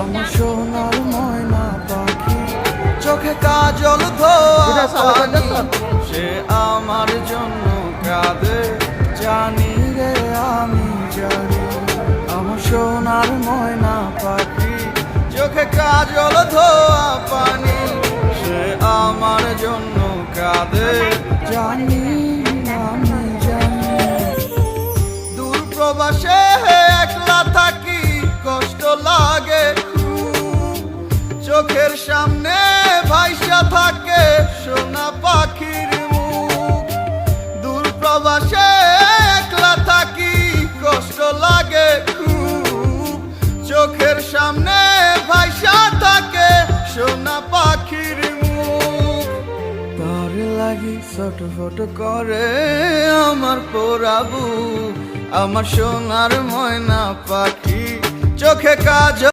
আমার সোনার ময়না পাখি, চোখে কাজল ধোয়া পানি, সে আমার জন্য কাঁদে জানি রে আমি জানি। আমার সোনার ময়না পাখি, চোখে কাজল ধোয়া পানি, সে আমার জন্য কাঁদে জানি আমি জানি। দূর প্রবাসে একলা থাকি, কষ্ট লাগে খুব, চোখের সামনে ভাইসা থাকে সোনা পাখির মুখ। দূর প্রবাসে একলা থাকি, কষ্ট লাগে খুব, চোখের সামনে ভাইসা থাকে সোনা পাখির মুখ। তার লাগি ছটফট করে আমার পোড়াবু, আমার সোনার ময়না পাখি, চোখে কাজ